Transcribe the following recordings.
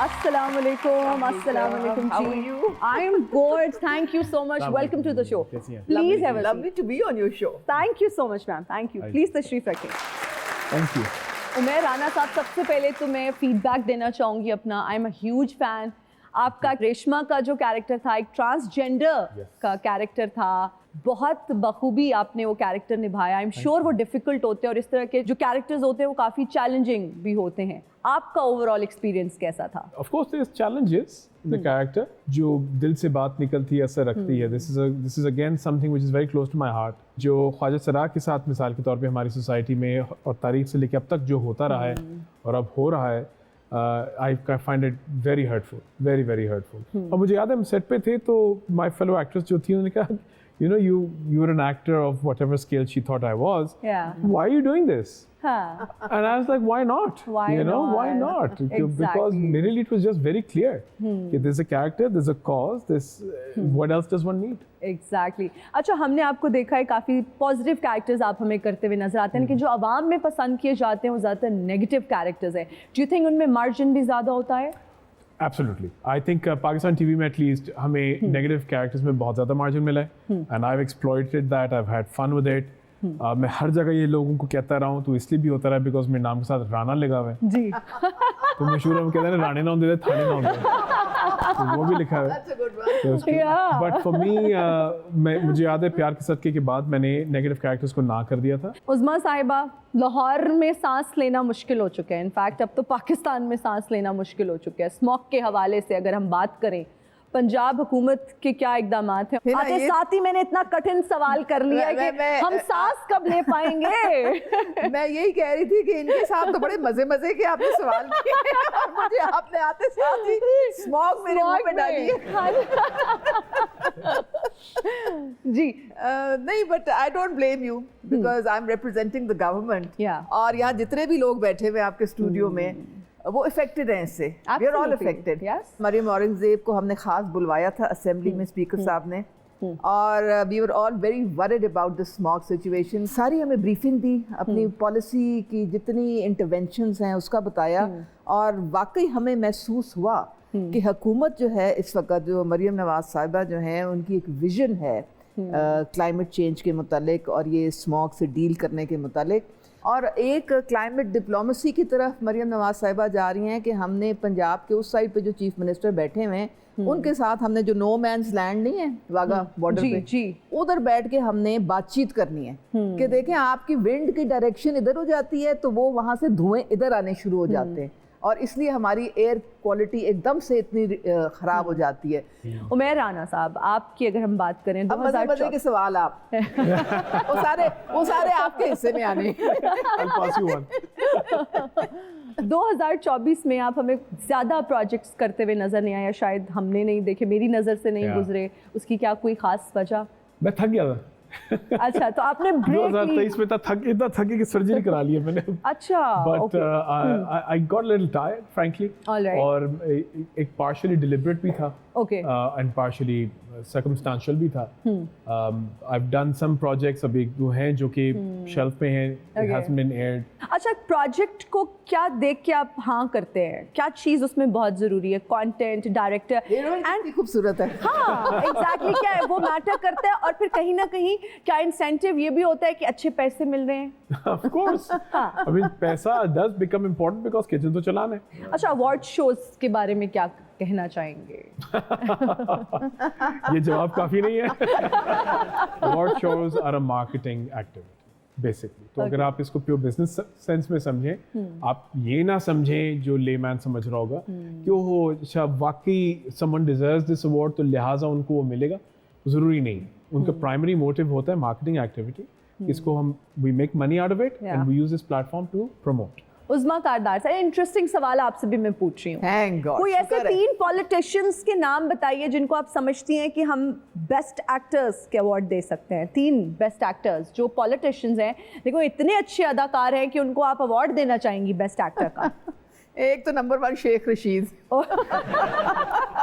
Assalamu alaikum. Assalamu alaikum. How are you? I'm good. Thank you so much. Welcome to the show. Please have a Lovely seat. to be on your show. Thank you so much, ma'am. Thank you. Please तशरीफ रखें. Thank you. Umair Rana साहब, सबसे पहले तो मैं feedback देना चाहूँगी अपना। I am a huge fan. आपका रेशमा का जो कैरेक्टर था, एक ट्रांसजेंडर का कैरेक्टर था, बहुत बखूबी आपने वो कैरेक्टर निभाया। आई एम श्योर वो डिफिकल्ट होते हैं और इस तरह के जो कैरेक्टर्स होते हैं वो काफ़ी चैलेंजिंग भी होते हैं। आपका ओवरऑल एक्सपीरियंस कैसा था? Of course there is challenges in the character, जो दिल से बात निकलती है, असर रखती है। This is again something which is very close to my heart, जो ख्वाजा सराह के साथ मिसाल के तौर पे हमारी सोसाइटी में और तारीख से लेकर अब तक जो होता रहा है और अब हो रहा है, I find it very hurtful, very very hurtful. और मुझे याद है हम सेट पे थे तो माय फेलो एक्ट्रेस जो थी उन्होंने कहा, you know, you were an actor of whatever scale she thought I was. Yeah. Why are you doing this? हाँ. And I was like, why not? Why you know, not? why not? Because Exactly. really it was just very clear. कि there's a character, there's a cause, what else does one need? Exactly. अच्छा, हमने आपको देखा है काफ़ी positive characters आप हमें करते हुए नजर आते हैं, लेकिन जो आवाम में पसंद किए जाते हैं वो ज़्यादातर नेगेटिव कैरेक्टर्स हैं। डू यू थिंक उनमें मार्जिन भी ज़्यादा होता है? Absolutely. I think Pakistan TV में at least हमें negative characters में बहुत ज़्यादा margin मिला है, and I've exploited that. I've had fun with it. मैं हर जगह ये लोगों को कहता रहा हूँ, तो इसलिए भी होता रहा है बिकॉज मेरे नाम के साथ राणा लगा हुआ है। जी। तो मशहूर हम कहते हैं राणे ना होते थाने ना होते, तो वो भी लिखा है। That's a good one. Yeah. But for me मुझे याद है प्यार के सदके के बाद मैंने नेगेटिव कैरेक्टर्स को ना कर दिया था। उज़मा साहिबा, लाहौर में सांस लेना मुश्किल हो चुका है। इनफैक्ट अब तो पाकिस्तान में सांस लेना मुश्किल हो चुका है। स्मॉग के हवाले से अगर हम बात करें, पंजाब हुकूमत के क्या इकदाम हैं? आते साथ ही मैंने इतना कठिन सवाल कर लिया है कि हम सांस कब ले पाएंगे? मैं यही कह रही थी कि इनके साथ तो बड़े मजे के आपने सवाल किए और मुझे आपने आते साथ ही स्मॉग मेरे मुंह पे डाली है। जी। नहीं, but I don't blame you because I am representing the government. Yeah. और यहाँ जितने भी लोग बैठे हुए आपके स्टूडियो में वो इफेक्टेड हैं इससे। We are all affected. Maryam Aurangzeb को हमने खास बुलवाया था असेंबली में स्पीकर साहब ने, और we were all very worried about the smog situation. सारी हमें ब्रीफिंग दी, अपनी पॉलिसी की जितनी इंटरवेंशंस हैं उसका बताया, और वाकई हमें महसूस हुआ कि हुकूमत जो है इस वक्त, जो मरियम नवाज साहिबा जो हैं, उनकी एक विजन है क्लाइमेट चेंज के मुतालिक और ये स्मॉग से डील करने के मुतालिक, और एक क्लाइमेट डिप्लोमेसी की तरफ मरियम नवाज साहिबा जा रही हैं कि हमने पंजाब के उस साइड पे जो चीफ मिनिस्टर बैठे हुए हैं उनके साथ हमने जो नो मैंस लैंड नहीं है वाघा बॉर्डर पे, उधर बैठ के हमने बातचीत करनी है कि देखें आपकी विंड की डायरेक्शन इधर हो जाती है तो वो वहाँ से धुएं इधर आने शुरू हो जाते हैं, और इसलिए हमारी एयर क्वालिटी एकदम से इतनी ख़राब हो जाती है। उमैर राना साहब, आपकी अगर हम बात करें, अब मजे के सवाल आप वो सारे आपके हिस्से में आने। 2024 में आप हमें ज़्यादा प्रोजेक्ट्स करते हुए नज़र नहीं आया, शायद हमने नहीं देखे, मेरी नज़र से नहीं गुजरे, उसकी क्या कोई ख़ास वजह? मैं थक गया था। अच्छा, तो आपने ब्रेक 2023 में इतना थके कि सर्जरी करा ली है मैंने। अच्छा, but I got little tired frankly, और एक पार्शियली डिलिबरेट भी था एंड पार्शियली सर्कमस्टेंशियल भी था। I have done some projects, अभी दो हैं जो कि शेल्फ पे हैं, इट हैजंट बीन एयर्ड। अच्छा, प्रोजेक्ट को क्या देख के आप हाँ करते हैं? क्या चीज़ उसमें बहुत ज़रूरी है? कंटेंट, डायरेक्टर, एंड खूबसूरत है। हाँ, एग्जैक्टली, क्या है वो मैटर करता है, और फिर कहीं ना कहीं क्या इंसेंटिव ये भी होता है कि अच्छे पैसे मिल रहे हैं? ऑफ कोर्स, आई मीन पैसा does become important because kitchen तो चलाना है। अच्छा, अवार्ड शोज के बारे में क्या कहना चाहेंगे? ये जवाब काफी नहीं है। Award shows are a marketing activity basically. तो अगर आप इसको प्योर बिजनेस सेंस में समझें, आप ये ना समझें जो लेमैन समझ रहा होगा कि वो अच्छा वाकई समवन डिजर्व्स दिस अवार्ड तो लिहाजा उनको वो मिलेगा, जरूरी नहीं। उनका प्राइमरी मोटिव होता है मार्केटिंग एक्टिविटी, इसको हम we make money out of it and we use this platform to promote. Uzma Kardar sir, interesting सवाल आपसे भी मैं पूछ रही हूँ। Thank God, कोई ऐसे 3 पॉलिटिशियंस के नाम बताइए जिनको आप समझती हैं कि हम बेस्ट एक्टर्स के अवार्ड दे सकते हैं। 3 बेस्ट एक्टर्स जो पॉलिटिशियंस हैं, देखो इतने अच्छे अदाकार हैं कि उनको आप अवार्ड देना चाहेंगी बेस्ट एक्टर का। एक तो नंबर 1 शेख रशीद।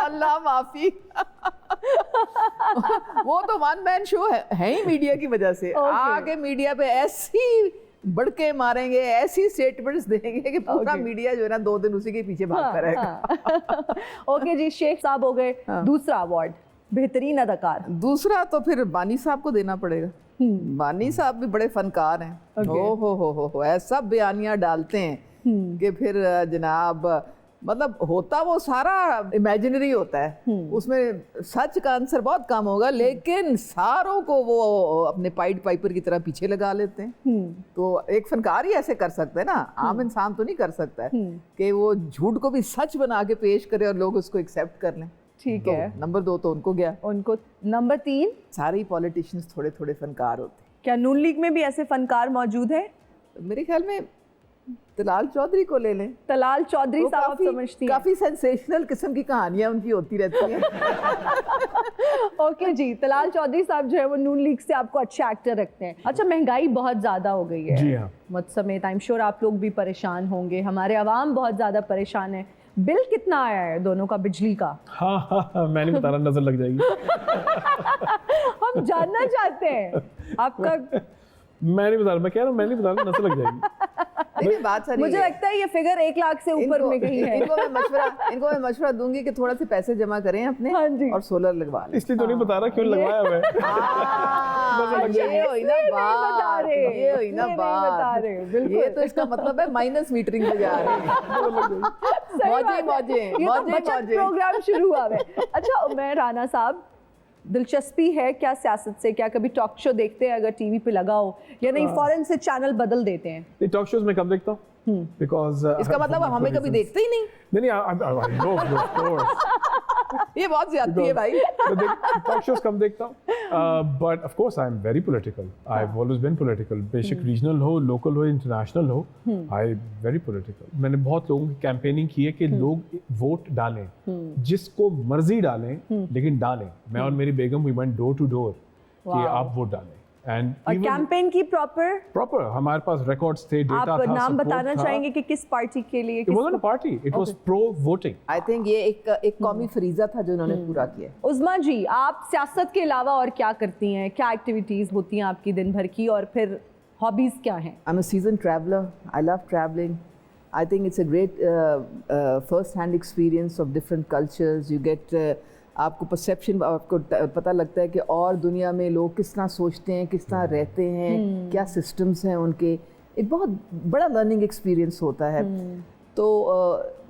अल्लाह माफी। वो तो वन मैन शो है ही मीडिया की वजह से। आगे मीडिया पे ऐसी बड़के मारेंगे, ऐसी स्टेटमेंट्स देंगे कि पूरा मीडिया जो है ना 2 दिन उसी के पीछे भागता रहेगा। ओके जी, शेख साहब हो गए। दूसरा अवार्ड बेहतरीन अदाकार। दूसरा तो फिर बानी साहब को देना पड़ेगा। बानी साहब भी बड़े फनकार हैं। हो ऐसा बयानियां डालते हैं कि फिर जनाब मतलब होता वो सारा इमेजिनरी होता है, उसमें सच का आंसर बहुत कम होगा, लेकिन सारों को वो अपने पाइड पाइपर की तरह पीछे लगा लेते हैं। तो एक फनकार ही ऐसे कर सकता है ना, आम इंसान तो नहीं कर सकता है कि वो झूठ को भी सच बना के पेश करे और लोग उसको एक्सेप्ट कर लें। ठीक है, नंबर 2 तो उनको गया। उनको नंबर 3। सारे पॉलिटिशियंस थोड़े थोड़े फनकार होते हैं। क्या नून लीग में भी ऐसे फनकार मौजूद है? मेरे ख्याल में तलाल चौधरी को ले लें। तलाल चौधरी साहब आप समझती हैं? काफी सेंसेशनल किस्म की कहानियां उनकी होती रहती हैं। ओके जी, तलाल चौधरी साहब जो है वो नून लीग से आपको अच्छे एक्टर रखते हैं। अच्छा, महंगाई बहुत ज़्यादा हो गई है। जी हाँ, मुझ समेत आई एम श्योर आप लोग भी परेशान होंगे, हमारे अवाम बहुत ज़्यादा परेशान है। बिल कितना आया है दोनों का बिजली का? हाँ, मैं नहीं बता रहा, नजर लग जाएगी। हम जानना चाहते हैं आपका। मैं नहीं बता रहा, मैं कह रहा हूँ मैं नहीं बता रहा, नजर लग जाएगी। देखिए बात सारी मुझे लगता है ये फिगर 1 लाख से ऊपर में कहीं है। इनको मैं मशवरा दूंगी कि थोड़ा से पैसे जमा करें अपने। हाँ जी। और सोलर लगवा लें। इसलिए तो नहीं बता रहा क्यों लगवाया हुआ है। ये हुई ना बात, ये हुई ना बात। ये तो इसका मतलब है माइनस मीटरिंग पे जा रहे हैं। मौजे प्रोग्राम शुरू हुआ है। अच्छा उमैर राना साहब, दिलचस्पी है क्या सियासत से? क्या कभी टॉक शो देखते हैं अगर टीवी पे लगा हो, या नहीं फौरन से चैनल बदल देते हैं? ये टॉक शोज में कम देखता हूँ बिकॉज इसका मतलब हमें कभी देखते ही नहीं। ये बहुत ज्यादती है भाई। टॉक शोज कम देखता हूँ, but of course I am very political. I have always been political, बेशक रीजनल हो, लोकल हो, इंटरनेशनल हो, आई वेरी पॉलिटिकल। मैंने बहुत लोगों की कैंपेनिंग की है कि लोग वोट डालें, जिसको मर्जी डालें, लेकिन डालें। मैं और मेरी बेगम we went door to door कि आप वोट डालें। और कैंपेन की प्रॉपर हमारे पास रिकॉर्ड्स थे, डेटा था। आप नाम बताना चाहेंगे कि किस पार्टी के लिए? It wasn't a party, it was pro voting. I think ये एक कौमी फरीज़ा था जो उन्होंने पूरा किया। उज़मा जी, आप सियासत के अलावा और क्या करती हैं? क्या एक्टिविटीज होती हैं आपकी दिन भर की, और फिर हॉबीज क्या हैं? I'm a seasoned traveler. I love traveling. I think it's a great first-hand experience of different cultures. You get आपको परसेप्शन, आपको पता लगता है कि और दुनिया में लोग किस तरह सोचते हैं, किस तरह रहते हैं, क्या सिस्टम्स हैं उनके। एक बहुत बड़ा लर्निंग एक्सपीरियंस होता है। तो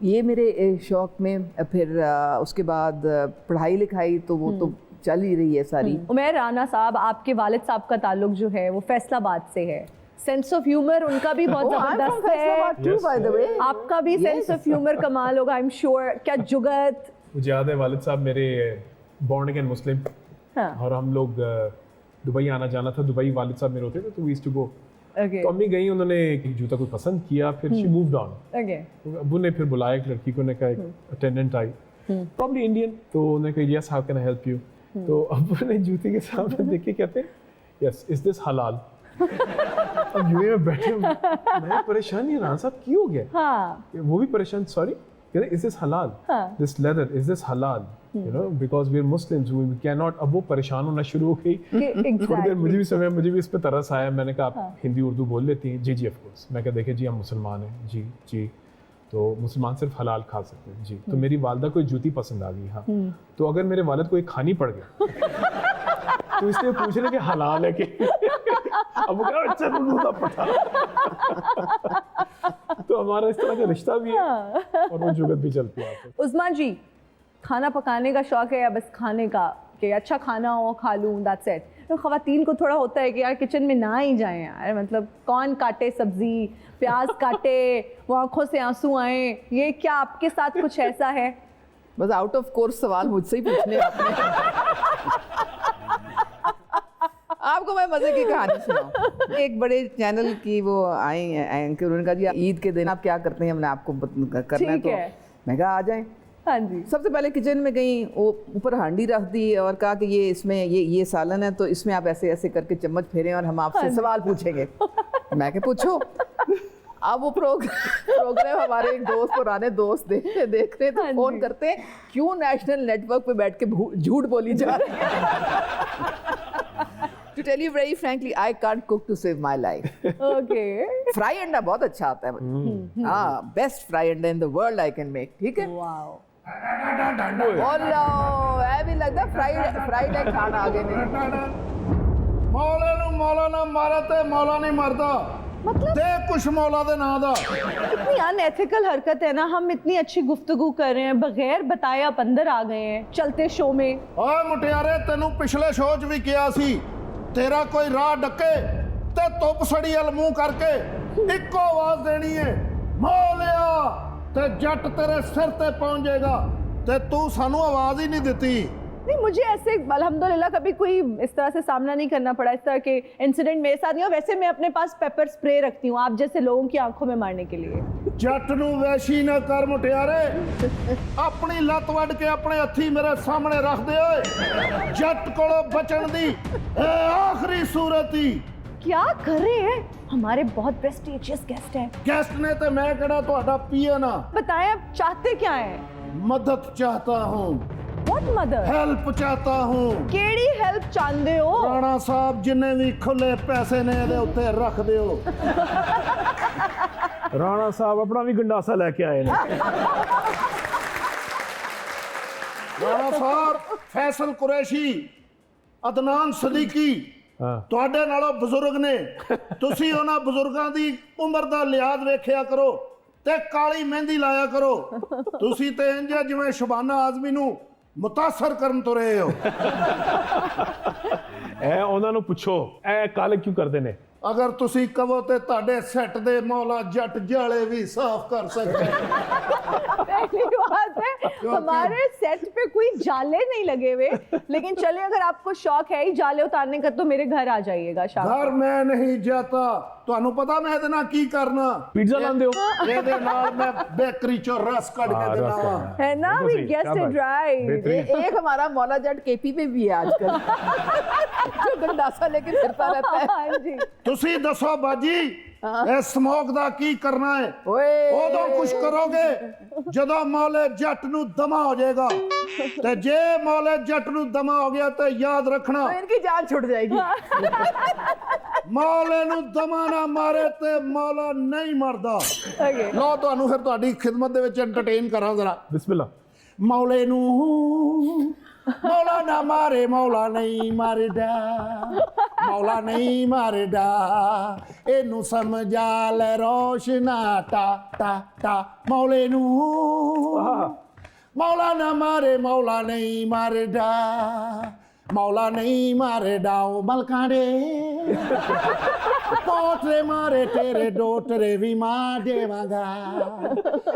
ये मेरे शौक़ में फिर उसके बाद पढ़ाई लिखाई तो वो तो चल ही रही है सारी। उमैर राना साहब, आपके वालिद साहब का ताल्लुक जो है वो फैसलाबाद से है। सेंस ऑफ ह्यूमर उनका भी बहुत जबरदस्त है। आपका भी सेंस ऑफ ह्यूमर कमाल होगा, आई एम श्योर। क्या जुगत! मुझे याद है वालिद साहब मेरे बॉर्न अगेन मुस्लिम, और हम लोग दुबई आना जाना था। दुबई वालिद साहब मेरे होते थे, तो वी यूज्ड टू गो। तो अम्मी गई, उन्होंने एक जूता कोई पसंद किया, फिर शी मूव्ड ऑन। तो अब्बू ने फिर बुलाया एक लड़की को, ने कहा एक अटेंडेंट आई, प्रॉब्ली इंडियन, तो उन्होंने कहा yes how can I help you. तो अब्बू ने जूते के सामने देख के कहते हैं यस इज दिस हलाल। अब यूए में बैठे मैं परेशान, ये राना साहब क्यों हो गया? वो भी परेशान, sorry is this halal? This leather, is this halal? You know, because we are Muslims, we cannot. अब वो परेशान होना शुरू हो गई। थोड़ी देर मुझे भी इस पे तरस आया। मैंने कहा आप हिंदी उर्दू बोल लेती हैं? जी ऑफ कोर्स। मैं कहा देखिए जी हम मुसलमान हैं। जी तो मुसलमान सिर्फ हलाल खा सकते हैं। जी तो मेरी वालदा को जूती पसंद आ गई। हाँ, तो अगर मेरे वालिद को एक खानी पड़ गई तो इसलिए पूछ रहे कि हलाल है कि अब वो अच्छा जूता पटा। तो हमारा इस तरह का रिश्ता भी है और वो जुगत भी चलती है। उज़मा जी, खाना पकाने का शौक है या बस खाने का, कि अच्छा खाना हो खा लूँ, दैट्स इट? तो ख़वातीन को थोड़ा होता है कि यार किचन में ना ही जाएं यार, मतलब कौन काटे सब्जी, प्याज काटे, वो आंखों से आंसू आए। ये क्या आपके साथ कुछ ऐसा है? बस आउट ऑफ कोर्स सवाल मुझसे ही पूछने आपने। आपको मैं मजे की कहानी सुनाऊं। एक बड़े चैनल की वो आई एंकर, उन्होंने कहा जी ईद के दिन आप क्या करते हैं, हमने आपको करना है। तो मैं कहा आ जाएं। हाँ जी। सबसे पहले किचन में गई, वो ऊपर हांडी रख दी और कहा कि ये इसमें ये सालन है, तो इसमें आप ऐसे ऐसे करके चम्मच फेरें और हम आपसे सवाल पूछेंगे। मैं क्या पूछो। अब वो प्रोग्राम हमारे एक दोस्त, पुराने दोस्त देख रहे थे, फोन करते हैं क्यों नेशनल नेटवर्क पे बैठ के झूठ बोली जा रही है। tell you very frankly, I can't cook to save my life. Okay. Fry अंडा बहुत अच्छा आता है मुझे. हाँ, best fry अंडा in the world I can make. ठीक है? Wow. बोलो, ऐ भी लगता fried egg खाना आगे नहीं. मौला ना मारा ते मौला नहीं मरदा. मतलब दे कुछ मौला दे ना दा. कितनी अनएथिकल हरकत है ना. हम इतनी अच्छी गुफ्तगू कर रहे हैं, बगैर बताए आप अंदर आ गए हैं चलते शो में. ਓਏ ਮੁਟਿਆਰੇ ਤੈਨੂੰ ਪਿਛਲੇ ਸ਼ੋਅ 'ਚ ਵੀ ਕਿਹਾ ਸੀ ਤੇਰਾ ਕੋਈ ਰਾਹ ਡੱਕੇ ਤੇ ਧੁੱਪ ਸੜੀ ਵੱਲ ਮੂੰਹ ਕਰਕੇ ਇੱਕੋ ਆਵਾਜ਼ ਦੇਣੀ ਹੈ ਮੌਲਿਆ ਤੇ ਜੱਟ ਤੇਰੇ ਸਿਰ ਤੇ ਪਹੁੰਚ ਜਾਏਗਾ ਤੇ ਤੂੰ ਸਾਨੂੰ ਆਵਾਜ਼ ਹੀ ਨਹੀਂ ਦਿੱਤੀ. नहीं, मुझे ऐसे अल्हम्दुलिल्लाह कभी कोई इस तरह से सामना नहीं करना पड़ा. इस तरह के इंसिडेंट मेरे साथ नहीं हुआ. वैसे मैं अपने पास पेपर स्प्रे रखती हूँ आप जैसे लोगों की आंखों में मारने के लिए. ਜੱਟ ਨੂੰ ਵੈਸ਼ੀ ਨਾ ਕਰ ਮੁਟਿਆਰੇ. ਆਪਣੀ ਲੱਤ ਵੱਢ ਕੇ ਆਪਣੇ ਹੱਥੀ ਮੇਰੇ ਸਾਹਮਣੇ ਰੱਖ ਦੇ ਓਏ. ਜੱਟ ਕੋਲੋਂ ਬਚਣ ਦੀ ਇਹ ਆਖਰੀ ਸੂਰਤ ਹੀ. क्या कर रहे हैं? हमारे बहुत प्रेस्टिजियस गेस्ट हैं. ਗੈਸਟ ਨੇ ਤੇ ਮੈਂ ਕਿਹੜਾ ਤੁਹਾਡਾ ਪੀਏ ਨਾ. बताएं आप चाहते क्या हैं? मदद चाहता हूँ, What mother? हेल्प चाहता हूँ. केड़ी हेल्प चाहते हो? राणा साहब जिन्ने भी खुले पैसे ने ਇਹਦੇ ਉੱਤੇ ਰੱਖ ਦਿਓ. ਰਾਣਾ ਸਾਹਿਬ ਆਪਣਾ ਵੀ ਗੰਡਾਸਾ ਲੈ ਕੇ ਆਏ ਨੇ. ਰਾਣਾ ਸਾਹਿਬ, ਫੈਸਲ ਕੁਰੈਸ਼ੀ, ਅਦਨਾਨ ਸਦੀਕੀ ਹਾਂ. ਤੁਹਾਡੇ ਨਾਲੋਂ ਬਜ਼ੁਰਗ ਨੇ. ਤੁਸੀਂ ਉਹਨਾਂ ਬਜ਼ੁਰਗਾਂ ਦੀ ਉਮਰ ਦਾ ਲਿਹਾਜ਼ ਵੇਖਿਆ ਕਰੋ ਤੇ ਕਾਲੀ ਮਹਿੰਦੀ ਲਾਇਆ ਕਰੋ. ਤੁਸੀਂ ਤੇ ਇੰਜ ਆ ਜਿਵੇਂ ਸ਼ਬਾਨਾ ਆਜ਼ਮੀ ਨੂੰ ਮੁਤਾਸਰ ਕਰਨ ਤੁਰੇ ਹੋ. ਇਹ ਉਹਨਾਂ ਨੂੰ ਪੁੱਛੋ ਇਹ ਕਾਲੇ ਕਿਉਂ ਕਰਦੇ ਨੇ. ਅਗਰ ਤੁਸੀਂ ਕਹੋ ਤੇ ਤੁਹਾਡੇ ਸੈੱਟ ਦੇ ਮੌਲਾ ਜੱਟ ਜਾਲੇ ਵੀ ਸਾਫ਼ ਕਰ ਸਕਦੇ. पहली बात है हमारे सेट पे कोई जाले नहीं लगे हुए. लेकिन चले अगर आपको शौक है ही जाले उतारने का तो मेरे घर आ जाइएगा शाम को. ਘਰ ਮੈਂ ਨਹੀਂ ਜਾਤਾ. ਤੁਹਾਨੂੰ ਪਤਾ ਮੈਂ ਇਹਦੇ ਨਾਲ ਕੀ ਕਰਨਾ. ਪੀਜ਼ਾ ਲਾਉਂਦੇ ਹੋ. ਇਹਦੇ ਨਾਲ ਮੈਂ ਬੇਕਰੀ ਚੋਂ ਰਸ ਕੱਢ ਕੇ हाँ, ਦੇਣਾ रस ਵਾ. का। है ना. बिल्कुल वी सही, गेस्ड क्या इट बात। राइट. बेहतरीन। एक हमारा मौला जट केपी पे भी है आजकल. जो गंडासा लेके फिरता रहता है. हाँ जी. ਤੁਸੀਂ ਦੱਸੋ ਬਾਜੀ ਇਹ ਸਮੋਕ ਦਾ ਕੀ ਕਰਨਾ ਹੈ. ओए ਉਦੋਂ ਕੁਛ ਕਰੋਗੇ ਜਦੋਂ ਮੌਲੇ ਜੱਟ ਨੂੰ ਦਮਾ ਹੋ ਜਾਏਗਾ. ਤੇ ਜੇ ਮੌਲੇ ਜੱਟ ਨੂੰ ਦਮਾ ਹੋ ਗਿਆ ਤੇ ਯਾਦ ਰੱਖਣਾ तो इनकी जान छूट जाएगी. ਮੌਲੇ ਨੂੰ ਦਮਾ ਨਾ ਮਾਰੇ ਤੇ ਮੌਲਾ ਨਹੀਂ ਮਰਦਾ. Okay. ਲਓ ਤੁਹਾਨੂੰ ਫਿਰ ਤੁਹਾਡੀ ਖਿਦਮਤ ਦੇ ਵਿੱਚ ਐਂਟਰਟੇਨ ਕਰਾਂ ਜ਼ਰਾ. ਬਿਸਮਿਲ੍ਲਾ. ਮੌਲੇ ਨੂੰ ਮੌਲਾ ਨਾ ਮਾਰੇ ਮੌਲਾ ਨਹੀਂ ਮਰਦਾ. ਮੌਲਾ ਨਹੀਂ ਮਰਦਾ ਇਹਨੂੰ ਸਮਝਾ ਲੈ ਰੋਸ਼ਨਾ ਟਾ ਟਾ ਟਾ. ਮੌਲੇ ਨੂੰ ਮੌਲਾ ਨਾ ਮਾਰੇ ਮੌਲਾ ਨਹੀਂ ਮਰਦਾ. ਮੌਲਾ ਨਹੀਂ ਮਰਦਾ ਉਹ ਮਲਕਾਂ ਦੇ ਪੋਟਰੇ ਮਾਰੇ ਤੇਰੇ ਡੋਟਰੇ ਵੀ ਮਾਰ ਦੇਵਾਂਗਾ.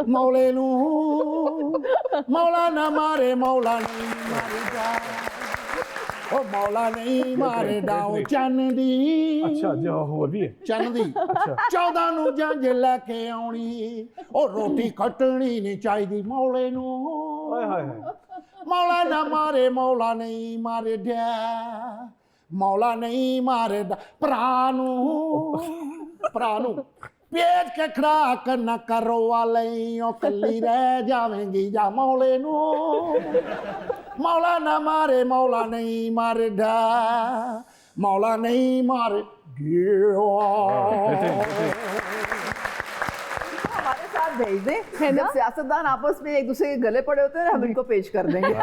ਮੌਲੇ ਨੂੰ ਮੌਲਾ ਨਾ ਮਾਰੇ ਮੌਲਾ ਨਹੀਂ ਮਰਦਾ. ਉਹ ਮੌਲਾ ਨਹੀਂ ਮਰਦਾ ਉਹ ਚੰਨ ਦੀ. ਅੱਛਾ ਜੀ ਹੋਰ ਵੀ ਹੈ. ਚੰਨ ਦੀ 14 ਨੂੰ ਜੰਜ ਲੈ ਕੇ ਆਉਣੀ. ਉਹ ਰੋਟੀ ਖੱਟਣੀ ਨਹੀਂ ਚਾਹੀਦੀ ਮੌਲੇ ਨੂੰ. ਹਾਏ ਹਾਏ ਹਾਏ. ਮੌਲਾ ਨਾ ਮਾਰੇ ਮੌਲਾ ਨਹੀਂ ਮਰਦਾ. ਮੌਲਾ ਨਹੀਂ ਮਰਦਾ. ਭਰਾ ਨੂੰ ਪੇਟ ਕੇ ਖੜਾਕ ਨਾ ਕਰੋ ਵਾਲੇ ਉਹ ਕੱਲੀ ਰਹਿ ਜਾਵੇਂਗੀ ਜਾ ਮੌਲੇ ਨੂੰ. ਮੌਲਾ ਨਾ ਮਾਰੇ ਮੌਲਾ ਨਹੀਂ ਮਰਦਾ. ਮੌਲਾ ਨਹੀਂ ਮਰਦਾ. हमारे साथ भेज दें. जब सियासतदान आपस में एक दूसरे के गले पड़े होते हैं हम इनको पेश कर देंगे.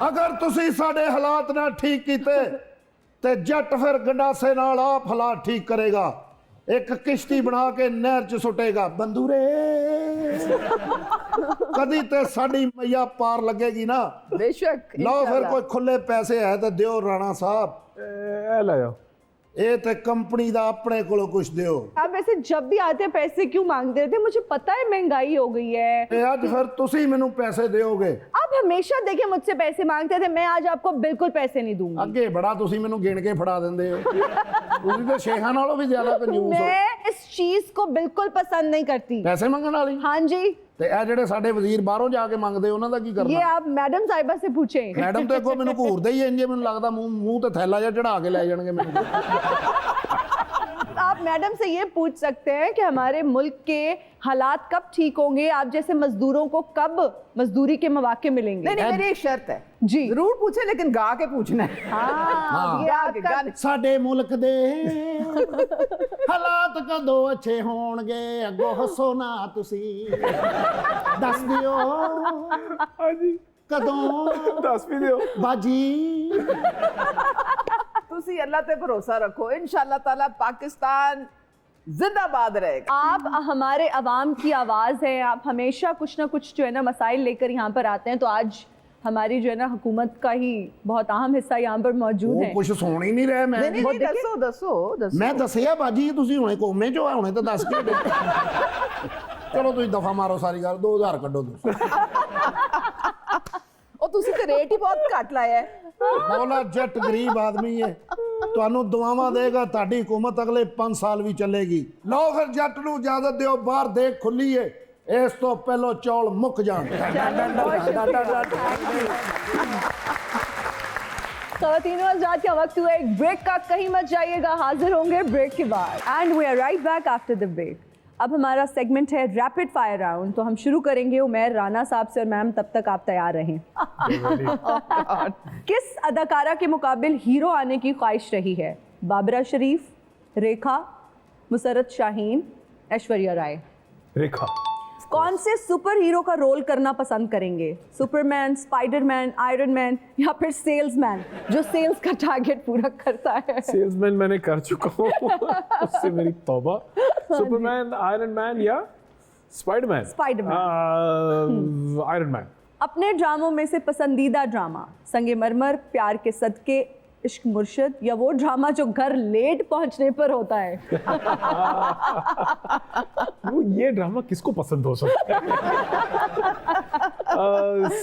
ਅਗਰ ਤੁਸੀਂ ਸਾਡੇ ਹਾਲਾਤ ਨਾਲ ਠੀਕ ਕੀਤੇ ਤੇ ਜੱਟ ਫਿਰ ਗੰਡਾਸੇ ਨਾਲ ਆਪ ਹਾਲਾਤ ਠੀਕ ਕਰੇਗਾ. ਇੱਕ ਕਿਸ਼ਤੀ ਬਣਾ ਕੇ ਨਹਿਰ 'ਚ ਸੁੱਟੇਗਾ. ਬੰਦੂਰੇ ਕਦੀ ਤੇ ਸਾਡੀ ਮਈਆ ਪਾਰ ਲੱਗੇਗੀ ਨਾ. बेशक. ਲਓ ਫਿਰ इंशाल्लाह. ਕੋਈ ਖੁੱਲੇ ਪੈਸੇ ਹੈ ਤਾਂ ਦਿਓ ਰਾਣਾ ਸਾਹਿਬ. ਇਹ ਲੈ ਜਾਓ. ਇਹ ਤੇ ਕੰਪਨੀ ਦਾ ਆਪਣੇ ਕੋਲੋਂ ਕੁਛ ਦਿਓ. आप वैसे जब भी आते हैं पैसे क्यों मांगते रहते हैं? मुझे पता है महंगाई हो गई है. ਤੇ ਅੱਜ ਫਿਰ ਤੁਸੀਂ ਮੈਨੂੰ ਪੈਸੇ ਦਿਓਗੇ. आप हमेशा देखिए मुझसे पैसे मांगते थे. मैं आज आपको बिल्कुल पैसे नहीं दूंगी. ਅੱਗੇ ਬੜਾ ਤੁਸੀਂ ਮੈਨੂੰ ਗਿਣ ਕੇ ਫੜਾ ਦਿੰਦੇ ਹੋ. ਤੁਸੀਂ ਤਾਂ ਸ਼ੇਖਾਂ ਨਾਲੋਂ ਵੀ ਜ਼ਿਆਦਾ ਕੰਜੂਸ ਹੋ. मैं इस चीज को बिल्कुल पसंद नहीं करती. ਪੈਸੇ ਮੰਗਣ ਵਾਲੀ. हाँ जी. ਤੇ ਇਹ ਜਿਹੜੇ ਸਾਡੇ ਵਜ਼ੀਰ ਬਾਹਰੋਂ ਜਾ ਕੇ ਮੰਗਦੇ ਉਹਨਾਂ ਦਾ ਕੀ ये ਕਰਨਾ. आप मैडम साहिबा से पूछें. ਮੈਡਮ ਤੇ ਅੱਗੋਂ ਮੈਨੂੰ ਘੂਰਦੇ ਹੀ ਇੰਜੇ ਮੈਨੂੰ ਲੱਗਦਾ ਮੂੰਹ ਤੇ ਥੈਲਾ ਜਿਹਾ ਚੜਾ ਕੇ ਲੈ ਜਾਣਗੇ ਮੈਨੂੰ. आप मैडम से ये पूछ सकते हैं कि हमारे मुल्क के हालात कब ठीक होंगे, आप जैसे मजदूरों को कब मजदूरी के मौके मिलेंगे? नहीं मेरी एक शर्त है जी जरूर पूछे लेकिन गा के पूछना है। हाँ, ये आपका ਸਾਡੇ ਮੁਲਕ ਦੇ ਹਾਲਾਤ ਕਦੋਂ ਅੱਛੇ ਹੋਣਗੇ ਅੱਗੋਂ ਹੱਸੋ ਨਾ ਤੁਸੀਂ ਦੱਸ ਦਿਓ हाँ जी ਕਦੋਂ 10 भी दो ਬਾਜੀ तुसी अल्लाह पे भरोसा रखो, इंशाल्लाह ताला पाकिस्तान जिंदाबाद रहेगा। आप हमारे अवाम की आवाज़ हैं, आप हमेशा कुछ ना कुछ जो है ना मसाइल लेकर यहाँ पर आते हैं, तो आज हमारी जो है ना हुकूमत का ही बहुत अहम हिस्सा यहाँ पर मौजूद ਉਹ है। ਕੁਝ ਸੁਣ ਹੀ ਨਹੀਂ ਰਿਹਾ ਮੈਂ नहीं नहीं दसो दसो दसो। ਮੈਂ ਦੱਸਿਆ ਬਾਜੀ ਤੁਸੀਂ ਹੁਣੇ ਕੋਮੇ ਚੋਂ ਆ ਹੁਣੇ ਤਾਂ ਦੱਸ ਕੇ ਹਟੇ। ਚਲੋ ਤੁਸੀਂ ਦਫਾ ਮਾਰੋ ਸਾਰੀ ਗੱਲ 2000 ਕੱਢੋ ਤੁਸੀਂ ਉਹ ਤੁਸੀਂ ਤੇ ਰੇਟ ਹੀ ਬਹੁਤ ਘੱਟ ਲਾਇਆ ਹੈ। ਮੌਲਾ ਜੱਟ ਗਰੀਬ ਆਦਮੀ ਹੈ ਤੁਹਾਨੂੰ ਦੁਆਵਾਂ ਦੇਗਾ ਤੁਹਾਡੀ ਹਕੂਮਤ ਅਗਲੇ 5 ਸਾਲ ਵੀ ਚੱਲੇਗੀ। ਲਓ ਫਿਰ ਜੱਟ ਨੂੰ ਇਜਾਜ਼ਤ ਦਿਓ ਬਾਹਰ ਦੇਖ ਖੁੱਲੀ ਏ ਇਸ ਤੋਂ ਪਹਿਲਾਂ ਚੌਲ ਮੁੱਕ ਜਾਣ। ख़वातीनो हज़रात का वक्त हुआ एक ब्रेक का, कहीं मत जाइएगा, हाजिर होंगे ब्रेक के बाद। And we are right back after the break. अब हमारा सेगमेंट है रैपिड फायर राउंड, तो हम शुरू करेंगे उमैर राना साहब से, और मैम तब तक आप तैयार रहें। किस अदाकारा के मुकाबिल हीरो आने की ख्वाहिश रही है? बाबरा शरीफ, रेखा, मुसरत शाहीन, ऐश्वर्या राय। रेखा। कौन से सुपर हीरो का रोल करना पसंद करेंगे? सुपरमैन, स्पाइडरमैन, आयरन मैन या फिर सेल्समैन जो सेल्स का टारगेट पूरा करता है? सेल्समैन मैंने कर चुका हूँ उससे मेरी तौबा। सुपरमैन, आयरन मैन या स्पाइडरमैन? स्पाइडरमैन। Iron man. अपने ड्रामों में से पसंदीदा ड्रामा? संगमरमर, प्यार के सदके, इश्क मुर्शिद, या वो ड्रामा जो घर लेट पहुंचने पर होता है? वो ये ड्रामा किसको पसंद हो सकता है?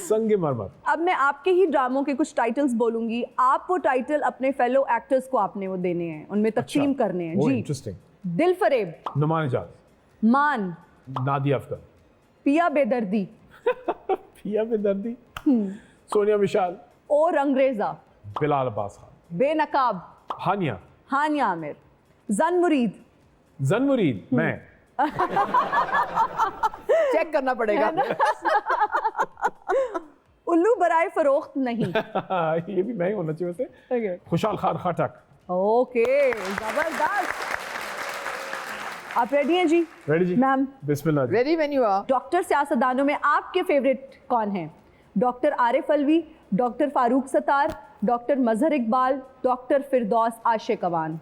संगमरमर। अब मैं आपके ही ड्रामों के कुछ टाइटल्स बोलूंगी, आप वो टाइटल अपने फेलो एक्टर्स को आपने वो देने हैं, उनमें तकसीम करने हैं। जी। इंटरेस्टिंग। दिल फरेब, नुमान इजाज, मान, नादिया अफजल, पिया बेदर्दी, पिया बेदर्दी, सोनिया मिशाल, और अंग्रेजा, बिलाल अब्बास खान, बेनकाब, हानिया, हानिया आमिर, जन मुरीद, जन मुरीद, मैं। चेक करना पड़ेगा। उल्लू बराए फरोख्त नहीं। ये भी मैं ही होना चाहिए वैसे। खुशाल खान खटक। ओके, जबरदस्त। आप रेडी हैं जी? रेडी जी। मैम बिस्मिल्लाह जी। Ready when you are. Doctor सियासतदानों में आपके फेवरेट कौन हैं? Doctor Arif Alvi, doctor Farooq Sattar, doctor Mazhar Iqbal, doctor Firdous Ashiq Awan.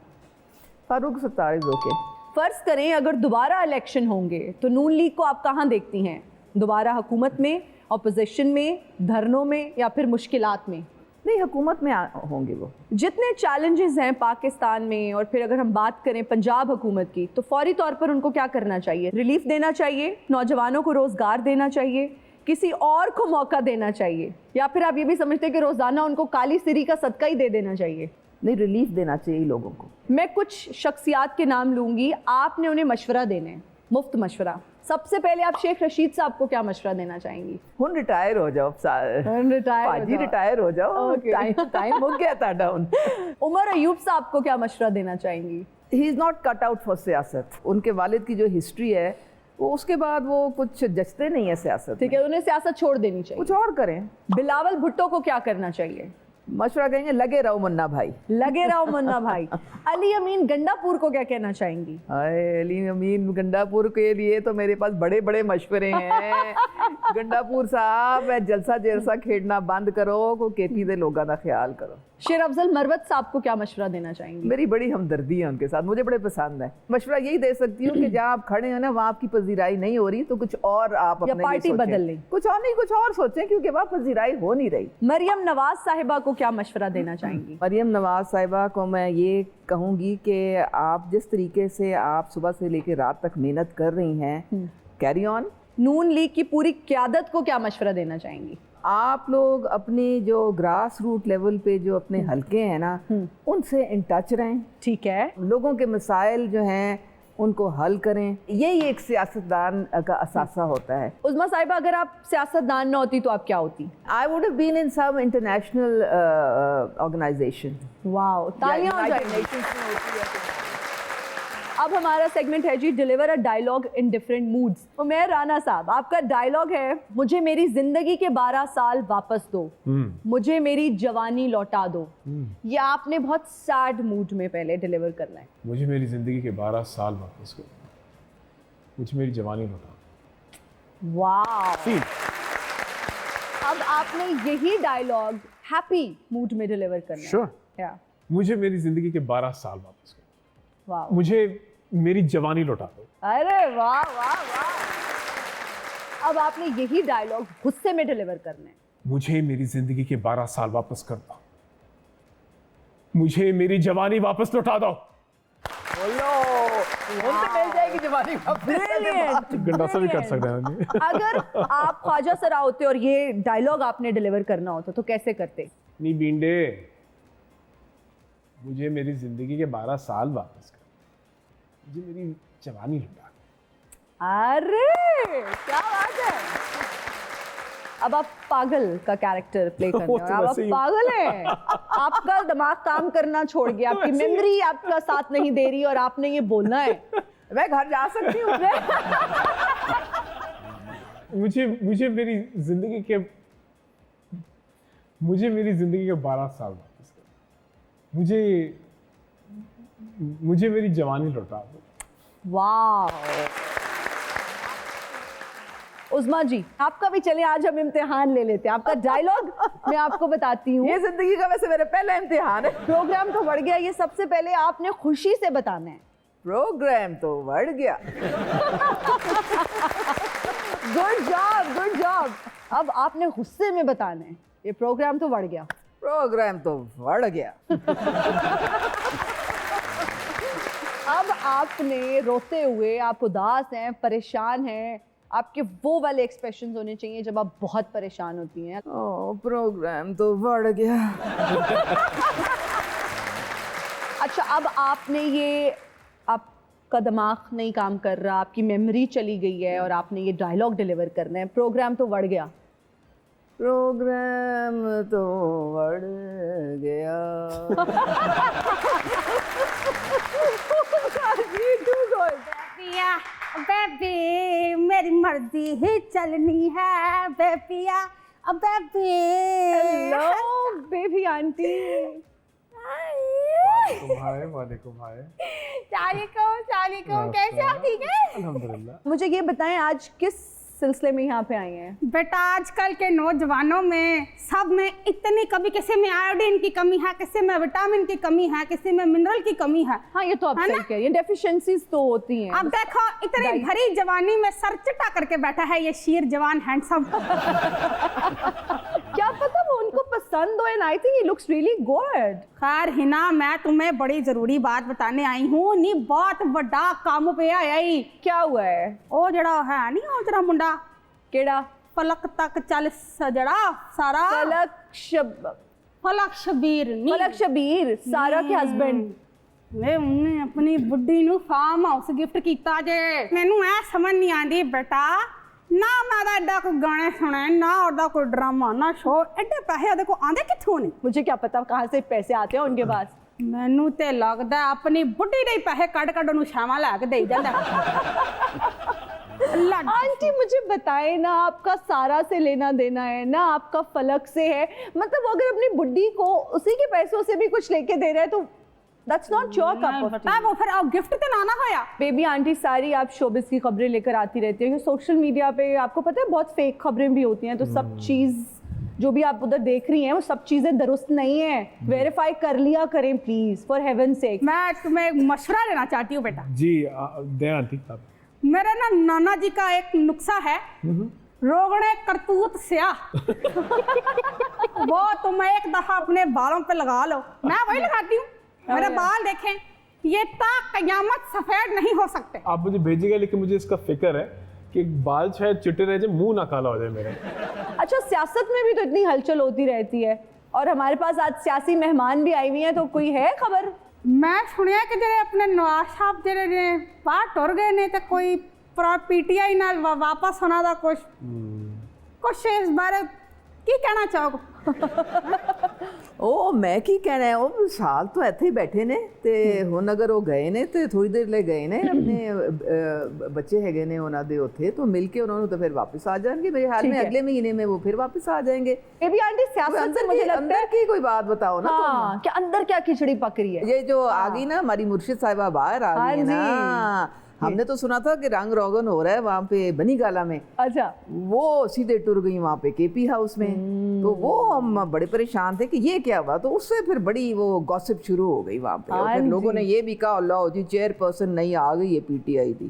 Farooq Sattar is okay. फर्ज करें अगर दोबारा इलेक्शन होंगे तो नून लीग को आप कहाँ देखती हैं? दोबारा हुकूमत में, अपोजिशन में, धरनों में, या फिर मुश्किलात में? नहीं हुकूमत में होंगे वो। जितने चैलेंजेस हैं पाकिस्तान में, और फिर अगर हम बात करें पंजाब हुकूमत की, तो फौरी तौर पर उनको क्या करना चाहिए? रिलीफ देना चाहिए, नौजवानों को रोज़गार देना चाहिए, किसी और को मौका देना चाहिए, या फिर आप ये भी समझते हैं कि रोज़ाना उनको काली सिरी का सदका ही दे देना चाहिए? नहीं रिलीफ देना चाहिए लोगों को। मैं कुछ शख्सियात के नाम लूँगी, आपने उन्हें मशवरा देना है, मुफ्त मशवरा। सबसे पहले आप शेख रशीद साहब को क्या मशवरा देना चाहेंगी? हुन रिटायर हो जाओ भाजी, रिटायर हो जाओ। टाइम हो गया ताड़ा हुन। उमर अयूब साहब को क्या मशवरा देना चाहेंगी? He is not cut out for सियासत। उनके वालिद की जो हिस्ट्री है वो उसके बाद वो कुछ जचते नहीं है सियासत। ठीक है, उन्हें सियासत छोड़ देनी चाहिए, कुछ और करें। बिलावल भुट्टो को क्या करना चाहिए? मशवरा कहेंगे लगे रहो मुन्ना भाई। लगे रहो मुन्ना भाई। अली अमीन गंडापुर को क्या कहना चाहेंगी? अली अमीन गंडापुर के लिए तो मेरे पास बड़े बड़े मशवरे हैं। गंडापुर साहब जलसा जेरसा खेड़ना बंद करो, को केपी दे लोगों का ख्याल करो। शेर अफजल मरवत साहब को क्या मशवरा देना चाहेंगी? मेरी बड़ी हमदर्दी है उनके साथ, मुझे बड़े पसंद है। मशवरा यही दे सकती हूँ कि जहाँ आप खड़े हैं ना वहाँ आपकी पजीराई नहीं हो रही तो कुछ और आप अपने पार्टी बदल लें, कुछ और नहीं कुछ और सोचें, क्योंकि वहाँ पजीराई हो नहीं रही। मरियम नवाज साहिबा को क्या मशवरा देना चाहेंगी? मरियम नवाज साहिबा को मैं ये कहूँगी कि आप जिस तरीके से आप सुबह से लेकर रात तक मेहनत कर रही हैं, कैरी ऑन। नून लीग की पूरी क़यादत को क्या मशवरा देना चाहेंगी? आप लोग अपनी जो ग्रास रूट लेवल पे जो अपने हलके हैं ना उनसे इन टच रहें। ठीक है, लोगों के मसाइल जो हैं उनको हल करें, यही एक सियासतदान का असासा होता है। उज़मा साहिबा अगर आप सियासतदान न होती तो आप क्या होती? I would have been in some international organisation. Wow, तालियां हो जाएंगी। अब हमारा सेगमेंट है जी deliver a dialogue in different moods. Umair Rana साहब, आपका डायलॉग है मुझे मेरी जिंदगी के 12 साल वापस दो, मुझे मेरी जवानी लौटा दो। ये आपने बहुत सैड मूड में पहले डिलीवर करना है। मुझे मेरी जिंदगी के 12 साल वापस करो, मुझे मेरी जवानी लौटा। वाह। अब आपने यही डायलॉग हैप्पी मूड में डिलीवर करना है। श्योर। या मुझे मेरी जिंदगी के 12 साल वापस करो, वाह। मुझे मेरी जवानी लौटा दो। अरे वाह वाह वाह। अब आपने यही डायलॉग गुस्से में डिलीवर करना है। मुझे मेरी जिंदगी के 12 साल वापस कर दो, मुझे मेरी जवानी वापस लौटा दो। बोलो, उनसे मिल जाएगी जवानी वापस। Brilliant, गंडासा भी कर सकते brilliant। हैं। अगर आप ख्वाजा सरा होते और ये डायलॉग आपने डिलीवर करना होता तो कैसे करते? नी बींडे, मुझे मेरी जिंदगी के 12 साल वापस कर, मुझे मेरी जवानी लौटा दो। अरे क्या बात है। अब आप पागल का कैरेक्टर प्ले करने वो और तो अब आप वैसे ही। पागल हैं। आपका दिमाग काम करना छोड़ गया, आपकी मेमोरी आपका साथ नहीं दे रही और आपने ये बोलना है। मैं घर जा सकती हूँ। मुझे मेरी जिंदगी के 12 साल वापस कर, मुझे मेरी जवानी लौटा दो। वाह। उस्मा जी, आपका भी चले, आज हम इम्तिहान ले लेते हैं। आपका डायलॉग मैं आपको बताती हूँ। ये जिंदगी का वैसे मेरा पहला इम्तिहान है। प्रोग्राम तो बढ़ गया, ये सबसे पहले आपने खुशी से बताना है। प्रोग्राम तो बढ़ गया। Good job, good job. अब आपने गुस्से में बताना है। ये प्रोग्राम तो बढ़ गया। प्रोग्राम तो बढ़ गया। अब आपने रोते हुए, आप उदास हैं, परेशान हैं, आपके वो वाले एक्सप्रेशंस होने चाहिए जब आप बहुत परेशान होती हैं। ओ, प्रोग्राम तो बढ़ गया। अच्छा, अब आपने ये, आपका दिमाग नहीं काम कर रहा, आपकी मेमोरी चली गई है और आपने ये डायलॉग डिलीवर करना है। प्रोग्राम तो बढ़ गया। प्रोग्राम तो बढ़ गया। बेबिया, बेबी मेरी मर्जी ही चलनी है बेबिया, बेबी। Hello baby aunty. वालेकुम हाय। सलामुकुम, कैसे हो? ठीक है। अल्हम्दुलिल्लाह। मुझे ये बताएं आज किस सिलसिले में यहाँ पे आई हैं? बेटा, आजकल के नौजवानों में सब में इतनी कभी किसी में आयोडीन की कमी है, किसी में विटामिन की कमी है, किसी में मिनरल की कमी है। हाँ, ये तो आप है सही ना? कह रही हैं, डेफिशिएंसीज तो होती हैं। अब देखो, इतनी Right. भरी जवानी में सर चिटा करके बैठा है ये शीर जवान हैंडसम। क्या पता वो उनको पसंद हो, and I think he looks really good. खैर हिना, मैं तुम्हें बड़ी जरूरी बात बताने आई हूँ। नी बहुत बड़ा काम पे आई। क्या हुआ है? ओ जड़ा है नहीं, ओ जड़ा मुंडा केड़ा? फलक तक चल सजड़ा सारा। फलक शबीर नी। फलक शबीर, सारा के हस्बैंड। वे उन्हें अपनी बुड्ढी नू फार्म हाउस गिफ्ट कीता जे। मैनू ऐ समझ नहीं आंदी बेटा, ना मैं एडा कोई गाने सुने, ना ओदा कोई ड्रामा, ना शो। एडे पैसे ओदे को आंदे कित्थों ने? मुझे क्या पता कहाँ से पैसे आते हैं उनके पास। मैनू ते लगदा अपनी बुड्ढी दे पैसे कट कट ओनू शामा ला के दे जांदा। आंटी मुझे बताएं ना, आपका सारा से लेना देना है ना, आपका फलक से है। मतलब अगर अपनी बुड्ढी को उसी के पैसों से भी कुछ लेके दे रहे हैं तो that's not your cup of T. वो फिर अब गिफ्ट ते ना होया। बेबी आंटी, सारी आप शोबिस की खबरें लेकर आती रहती हैं। सोशल मीडिया पे आपको पता है बहुत फेक खबरें भी होती हैं, तो सब चीज़ जो भी आप उधर देख रही हैं वो सब चीज़ें दुरुस्त नहीं है। वेरीफाई कर लिया करें प्लीज, फॉर हेवन सेक। मैं तुम्हें एक मशवरा देना चाहती हूँ बेटा। जी दें आंटी आप। मेरे ना नाना जी का एक नुस्खा है, रोगने करतूत स्याह। वो तुम एक दफा अपने बालों पे लगा लो। मैं वही लगाती हूँ। मेरे बाल देखें, ये तक कयामत सफेद नहीं हो सकते। आप मुझे भेजिएगा, लेकिन मुझे इसका फिक्र है कि बाल शायद चिट्टे रह जाए, मुंह ना काला हो जाए मेरा। अच्छा, सियासत में भी तो इतनी हलचल होती रहती है और हमारे पास आज सियासी मेहमान भी आई हुई हैं, तो कोई है खबर? मैं सुनिया कि जेरे अपने नवाज साहब जेरे ने बाहर टुर गए ने, तो कोई पीटीआई नाल वापस होना दा कुछ इस बारे की कहना चाहोगे? ਉਹ ਮੈਂ ਕੀ ਕਹਿਣਾ ਹੈ, ਉਹ ਸਾਲ ਤੋਂ ਇੱਥੇ ਹੀ ਬੈਠੇ ਨੇ ਤੇ ਹੁਣ ਅਗਰ ਉਹ ਗਏ ਨੇ ਤੇ ਥੋੜੀ ਦੇਰ ਲਈ ਗਏ ਨੇ, ਆਪਣੇ ਬੱਚੇ ਹੈਗੇ ਨੇ ਉਹਨਾਂ ਦੇ ਉੱਥੇ, तो मिल के उन्होंने तो फिर वापस आ जाएंगे मेरे ख्याल में, अगले महीने में वो फिर वापस आ जाएंगे। ये भी आंटी सियासत से मुझे लगता है अंदर की कोई बात बताओ ना हाँ, कि अंदर क्या खिचड़ी पक रही है। ये जो आ गई ना हमारी मुर्शिद साहिबा बाहर आ गई है ना, हमने तो सुना था कि रंग रोगन हो रहा है वहाँ पे बनी गाला में, अच्छा वो सीधे टुर गई वहाँ पे केपी हाउस में, तो वो हम बड़े परेशान थे कि ये क्या हुआ, तो उससे फिर बड़ी वो गॉसिप शुरू हो गई वहाँ पे, और फिर लोगों ने ये भी कहा लो जी चेयरपर्सन नहीं आ गई है पीटीआई की,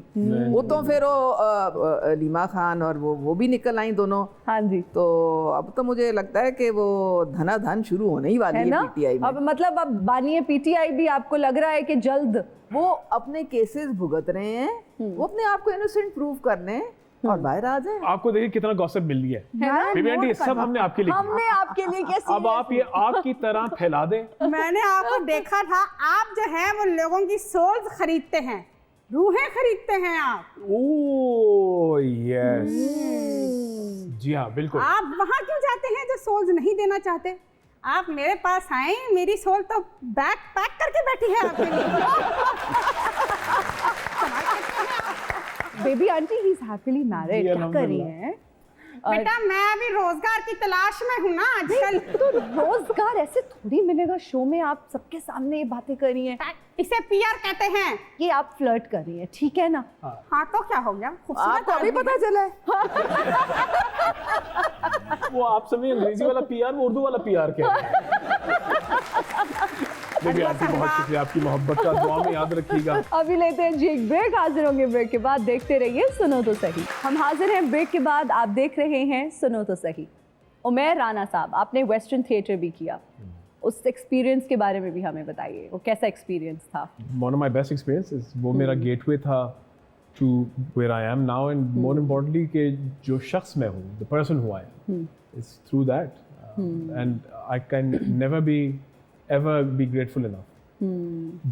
वो तो फिर वो लीमा खान और वो भी निकल आई दोनों। हाँ जी, तो अब तो मुझे लगता है कि वो धनाधन शुरू होने ही वाली है पीटीआई में। अब मतलब अब बानिए पीटीआई भी आपको लग रहा है कि जल्द वो अपने केसेस भुगत रहे हैं, वो अपने आप को इनोसेंट प्रूव करने और बाहर आ जाए। आपको देखिए कितना गॉसिप मिल गया है, बेबी आंटी, सब हमने आपके लिए किया। हमने आपके लिए क्या अब आप ये आग की तरह फैला दें। मैंने आपको देखा था, आप जो है वो लोगों की सोल्स खरीदते हैं, रूहें खरीदते हैं आप। ओह यस, जी हाँ बिल्कुल। आप वहाँ क्यों जाते हैं जो सोल्स नहीं देना चाहते? आप मेरे पास आए, मेरी सोल तो बैग पैक करके बैठी है आपके लिए। Baby aunty he is happily married, क्या कर रही हैं? बेटा मैं अभी रोजगार की तलाश में हूँ ना आजकल। तो रोजगार ऐसे थोड़ी मिलेगा, शो में आप सबके सामने ये बातें कर रही हैं, इसे पीआर कहते हैं। ये आप फ्लर्ट कर रही हैं, ठीक है ना? हाँ तो क्या हो गया, आपको अभी पता चला है? वो आप सभी अंग्रेजी वाला पीआर, वो उर्दू वाला पीआर कह रहे हैं। बेबी आंटी बहुत शुक्रिया, आपकी मोहब्बत का दुआ में याद रखिएगा। अभी लेते हैं जी एक ब्रेक, हाजिर होंगे ब्रेक के बाद, देखते रहिए सुनो तो सही। हम हाजिर हैं ब्रेक के बाद, आप देख रहे हैं सुनो तो सही। उमैर राना साहब, आपने वेस्टर्न थिएटर भी किया, उस एक्सपीरियंस के बारे में भी हमें बताइए, वो कैसा एक्सपीरियंस था? One of my best experiences, वो मेरा गेटवे था to where I am now, and more importantly कि जो शख्स मैं हूँ, the person who I am, is through that, and I can never be ever be grateful enough.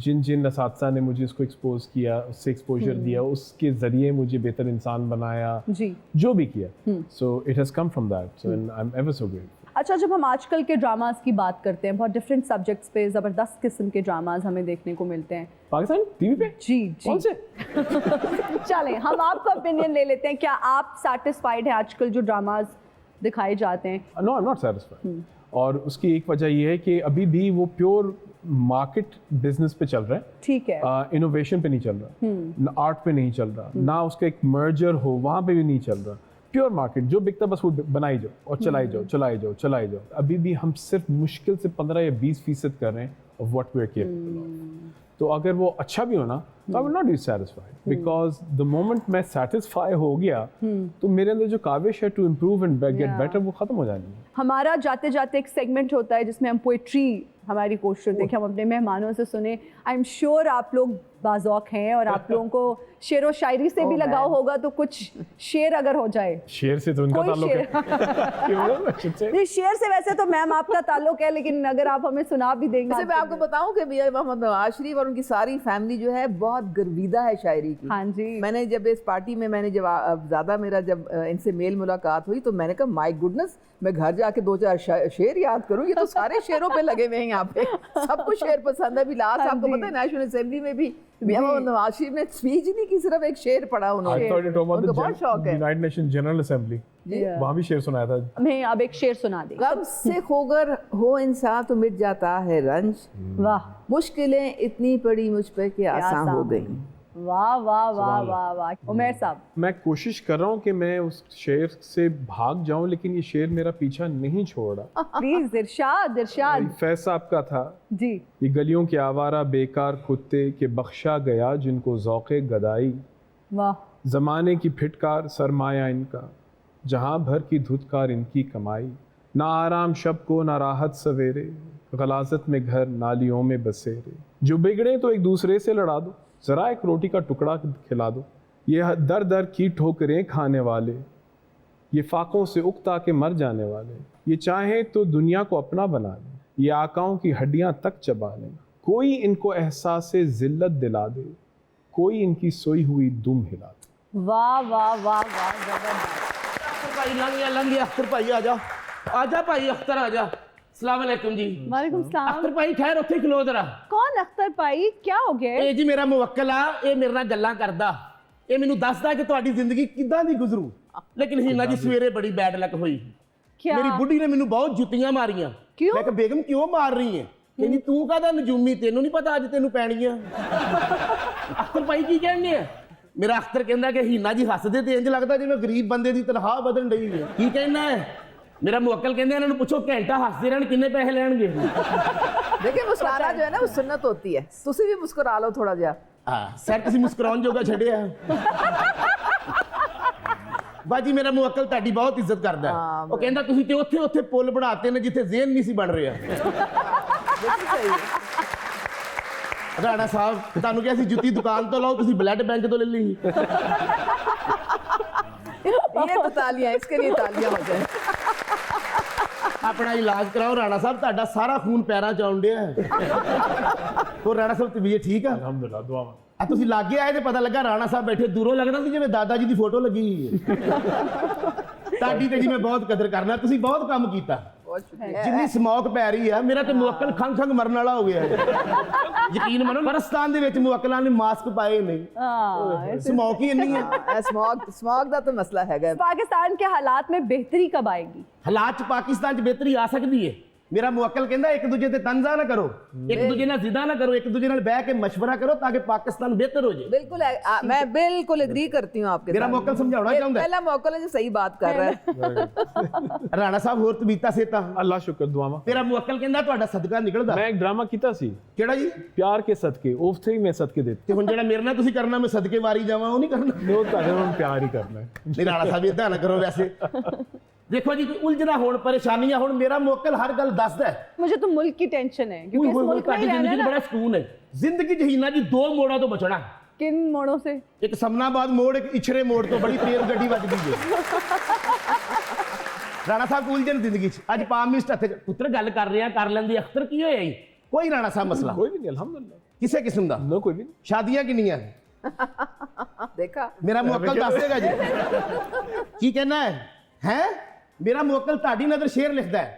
जिन जिन असातिज़ा ने मुझे इसको एक्सपोज किया, उससे एक्सपोजर दिया, उसके ज़रिए मुझे बेहतर इंसान बनाया, जी जो भी किया, so it has come from that, so and I'm ever so grateful. अच्छा, जब हम आजकल के ड्रामास की बात करते हैं, बहुत डिफरेंट सब्जेक्ट्स पे ज़बरदस्त किस्म के ड्रामास हमें देखने को मिलते हैं पाकिस्तान टीवी पे? जी जी, कौन से? चलें हम आपका ओपिनियन ले लेते हैं, क्या आप सेटिस्फाइड हैं आजकल जो ड्रामास दिखाए जाते हैं? No, I'm not satisfied. और उसकी एक वजह ये है कि अभी भी वो प्योर मार्केट बिजनेस पे चल रहा है, ठीक है, इनोवेशन पे नहीं चल रहा, आर्ट पे नहीं चल रहा, ना उसका एक मर्जर हो वहाँ पे भी नहीं चल रहा, प्योर मार्केट जो बिकता बस वो बनाई जाओ और चलाई जाओ चलाई जाओ चलाई जाओ। अभी भी हम सिर्फ मुश्किल से 15 या 20% कर रहे हैं of what we are capable of. तो अगर वो अच्छा भी हो ना, तो I will not be satisfied, because the moment मैं सेटिस्फाई हो गया तो मेरे अंदर जो काविश है to improve and get better, वो खत्म हो जानी है। हमारा जाते जाते एक सेगमेंट होता है जिसमें हम पोइट्री हमारी कोशिश होती है कि हम अपने मेहमानों से सुने। आई एम श्योर आप लोग बाज़ौक हैं और आप लोगों को शेर व शायरी से भी लगाव होगा, तो कुछ शेर अगर हो जाए। शेर से तो उनका ताल्लुक है। नहीं, शेर से वैसे तो मैम आपका ताल्लुक है, लेकिन अगर आप हमें सुना भी देंगे। वैसे मैं आपको बताऊं कि मियां मोहम्मद नवाज शरीफ और उनकी सारी फैमिली जो है बहुत गर्विदा है शायरी की। हाँ जी, मैंने जब इस पार्टी में मैंने जब ज़्यादा मेरा जब इनसे मेल मुलाकात हुई तो मैंने कहा माय गुडनेस, मैं घर जाके 2-4 शेर याद करूं, ये तो सारे शेरों पे लगे हुए हैं यहाँ पे, सबको शेर पसंद है। अभी लास्ट आपको पता है नेशनल असेंबली में भी मियां मोहम्मद नवाज शरीफ ने स्पीच नहीं की, सिर्फ एक शेर पढ़ा उन्होंने, उनको बहुत शौक है। यूनाइटेड नेशन जनरल असेंबली, वहाँ भी शेर सुनाया था। हमें अब एक शेर सुना दें। गम से खोगर हो इंसान तो मिट जाता है रंज, वाह, मुश्किलें इतनी पड़ी मुझ पे कि आसान हो गई। वाह वाह वाह वाह वाह। उमैर साहब, मैं कोशिश कर रहा हूँ कि मैं उस शेर से भाग जाऊं, लेकिन ये शेर मेरा पीछा नहीं छोड़ रहा। प्लीज इरशाद इरशाद। फैज साहब का था जी, ये गलियों के आवारा बेकार कुत्ते के बख्शा गया जिनको ज़ौक़े गदाई, वाह, ज़माने की फिटकार सरमाया इनका, जहाँ भर की धुतकार इनकी कमाई, ना आराम शब को ना राहत सवेरे, गलाजत में घर नालियों में बसेरे, जो बिगड़े तो एक दूसरे से लड़ा दो, ज़रा एक रोटी का टुकड़ा खिला दो, ये दर दर की ठोकरें खाने वाले, ये फाकों से उकता के मर जाने वाले, ये चाहें तो दुनिया को अपना बना लें, ये आकाओं की हड्डियां तक चबा लें, कोई इनको एहसास-ए ज़िल्लत दिला दे, कोई इनकी सोई हुई दुम हिला दे। वाह वाह वाह वाह, जबरदस्त। भाई लंघ गया फिर भाई आ जाओ। आजा भाई अख्तर आजा। अस्सलाम वालेकुम जी। वालेकुम सलाम। अख्तर भाई ठहर उत्थे खलो जरा। कौन अख्तर भाई, क्या हो गया? ਇਹ ਜੀ ਮੇਰਾ ਮੁਵੱਕਲ ਆ, ਇਹ ਮੇਰੇ ਨਾਲ ਗੱਲਾਂ ਕਰਦਾ, ਇਹ ਮੈਨੂੰ ਦੱਸਦਾ ਕਿ ਤੁਹਾਡੀ ਜ਼ਿੰਦਗੀ ਕਿੱਦਾਂ ਦੀ ਗੁਜ਼ਰੂ। ਲੇਕਿਨ ਹੀਨਾ ਜੀ ਸਵੇਰੇ ਬੜੀ ਬੈਡ ਲੱਕ ਹੋਈ। क्या? ਮੇਰੀ ਬੁੱਢੀ ਨੇ ਮੈਨੂੰ ਬਹੁਤ ਜੁੱਤੀਆਂ ਮਾਰੀਆਂ। ਕਿਉਂ? ਮੈਂ ਕਿਹਾ ਬੇਗਮ ਕਿਉਂ ਮਾਰ ਰਹੀ ਹੈ? ਕਹਿੰਦੀ ਤੂੰ ਕਾਹਦਾ ਨਜੂਮੀ, ਤੈਨੂੰ ਨਹੀਂ ਪਤਾ ਅੱਜ ਤੈਨੂੰ ਪੈਣੀਆਂ। ਅਖਤਰ ਭਾਈ ਕੀ ਕਹਿੰਦੇ ਆ? ਮੇਰਾ ਅਖਤਰ ਕਹਿੰਦਾ ਕਿ ਹੀਨਾ ਜੀ ਹੱਸਦੇ ਤੇ ਇੰਜ ਲੱਗਦਾ ਜਿਵੇਂ ਗਰੀਬ ਬੰਦੇ ਦੀ ਤਨਖਾਹ ਵਧਣ ਡਈ ਹੈ। ਕੀ ਕਹਿਣਾ ਹੈ? मेरा मुवक्किल कहते हैं इन्होंने पूछो घंटा हंसते रहन कितने पैसे लेंगे। देखिए मुस्कुराना जो है ना वो सुन्नत होती है, तुसी भी मुस्कुरा लो थोड़ा जा। हाँ सर तुसी मुस्कुराउन जोगा छड़िया। बाजी मेरा मुवक्किल ताड़ी बहुत इज्जत करदा है। वो कहंदा तुसी ते उत्थे उत्थे पुल बनाते ने जिथे ज़हन नहीं सी बन रहा। बिल्कुल सही है। राणा साहब तुहानू क्या सी जुत्ती दुकान तो लाओ, तुसी ब्लड बैंक तो ले ली। ये तो तालियां, इसके लिए तालियां हो जाए। अपना इलाज कराओ राणा साहब, ਤੁਹਾਡਾ ਸਾਰਾ ਖੂਨ ਪੈਰਾਂ 'ਚ ਆਉਣ ਡਿਆ ਹੈ। ਹੋਰ ਰਾਣਾ ਸਾਹਿਬ ਤਬੀਅਤ ਠੀਕ ਆ? अल्हम्दुलिल्लाह दुआ में। ਆ ਤੁਸੀਂ ਲਾਗੇ ਆਏ ਤੇ ਪਤਾ ਲੱਗਾ ਰਾਣਾ ਸਾਹਿਬ ਬੈਠੇ, ਦੂਰੋਂ ਲੱਗਦਾ ਸੀ ਜਿਵੇਂ ਦਾਦਾ ਜੀ ਦੀ ਫੋਟੋ ਲੱਗੀ ਹੋਈ ਹੈ। ਤੁਹਾਡੀ ਤੇ ਜੀ ਮੈਂ ਬਹੁਤ ਕਦਰ ਕਰਨਾ, ਤੁਸੀਂ ਬਹੁਤ ਕੰਮ ਕੀਤਾ। बहुत शुक्रिया। ਜਿੰਨੀ ਸਮੌਕ ਪੈ ਰਹੀ ਹੈ ਮੇਰਾ ਤੇ ਮੁਵੱਕਲ ਖੰਗ ਖੰਗ ਮਰਨ ਵਾਲਾ ਹੋ ਗਿਆ ਹੈ। ਯਕੀਨ ਮੰਨੋ ਬਰਸਤਾਨ ਦੇ ਵਿੱਚ ਮੁਵੱਕਲਾਂ ਨੇ ਮਾਸਕ ਪਾਏ ਨਹੀਂ, ਸਮੌਕ ਹੀ ਇੰਨੀ ਹੈ। स्मॉग ਦਾ तो मसला हैगा। पाकिस्तान के हालात में बेहतरी कब आएगी? ਹਾਲਾਤ 'ਚ ਪਾਕਿਸਤਾਨ 'ਚ ਬਿਹਤਰੀ ਆ ਸਕਦੀ ਹੈ। ਮੇਰਾ ਮੁਵੱਕਲ ਕਹਿੰਦਾ ਇੱਕ ਦੂਜੇ ਤੇ ਤੰਜ਼ਾ ਨਾ ਕਰੋ, ਇੱਕ ਦੂਜੇ ਨਾਲ ਜ਼ਿੱਦਾਂ ਨਾ ਕਰੋ, ਇੱਕ ਦੂਜੇ ਨਾਲ ਬਹਿ ਕੇ ਮਸ਼ਵਰਾ ਕਰੋ ਤਾਂ ਕਿ ਪਾਕਿस्तान बेहतर हो जाए। बिल्कुल मैं बिल्कुल एग्री करती हूँ आपके मेरा साथ। मुवक्किल समझाना चाहता है। पहला मुवक्किल है जो सही बात कर रहा है। ਰਾਣਾ ਸਾਹਿਬ ਹੋਰ ਤਬੀਅਤਾਂ ਸੇਤਾ? अल्लाह शुक्र दुआ में। ਤੇਰਾ ਮੁਵੱਕਲ ਕਹਿੰਦਾ ਤੁਹਾਡਾ ਸਦਕਾ ਨਿਕਲਦਾ। मैं एक ड्रामा कीता सी ਕਿਹੜਾ ਜੀ? प्यार के सदके, उस में सदके देते। ਤੇ ਹੁਣ ਜਿਹੜਾ ਮੇਰੇ ਨਾਲ ਤੁਸੀਂ ਕਰਨਾ ਮੈਂ ਸਦਕੇ ਵਾਰੀ ਜਾਵਾਂ ਉਹ ਨਹੀਂ ਕਰਨਾ। नो तारे में प्यार ही करना है। ਨਹੀਂ ਰਾਣਾ ਸਾਹਿਬ ਇਦਾਂ ਨਾ ਕਰੋ। ਵੈਸੇ ਦੇਖੋ ਜੀ ਕੋਈ ਉਲਝਣਾ ਹੋਣ, ਪਰੇਸ਼ਾਨੀਆਂ ਹੋਣ, ਮੇਰਾ ਮੁਵੱਕਲ ਹਰ ਗੱਲ ਦੱਸਦਾ ਹੈ। मुझे तो मुल्क की टेंशन है क्योंकि इस मुल्क में ही रहना है ਜ਼ਿੰਦਗੀ 'ਚ ना। ਬੜਾ ਸਕੂਨ ਹੈ। ਜ਼ਿੰਦਗੀ 'ਚ ਹੀਨਾ ਜੀ ਦੋ ਮੋੜਾਂ ਤੋਂ ਬਚਣਾ। किन मोड़ों से? ਇੱਕ ਸਮਨਾਬਾਦ ਮੋੜ, ਇੱਕ ਇਛਰੇ ਮੋੜ ਤੋਂ ਬੜੀ ਤੇਜ਼ ਗੱਡੀ ਵੱਜਦੀ ਜੇ। ਰਾਣਾ ਸਾਹਿਬ ਕੋਈ ਉਲਝਣ ਜ਼ਿੰਦਗੀ 'ਚ। ਅੱਜ ਪਾਮ ਮਿਸਟ ਹੱਥੇ ਪੁੱਤਰ ਗੱਲ ਕਰ ਰਿਹਾ, ਕਰ ਲੈਂਦੀ। ਅਖਤਰ ਕੀ ਹੋਇਆ ਜੀ? ਕੋਈ ਰਾਣਾ ਸਾਹਿਬ ਮਸਲਾ कोई भी नहीं अल्हम्दुलिल्लाह। ਕਿਸੇ ਕਿਸਮ ਦਾ? नो कोई भी नहीं। ਸ਼ਾਦੀਆਂ ਕਿੰਨੀਆਂ? देखा ਮੇਰਾ ਮੁਵੱਕਲ ਦੱਸ ਦੇਗਾ ਜੀ। ਕੀ ਕਹਿਣਾ ਹੈ? ਹੈ ਮੇਰਾ ਮੁਵੱਕਲ ਤੁਹਾਡੀ ਨਜ਼ਰ ਸ਼ੇਰ ਲਿਖਦਾ ਹੈ।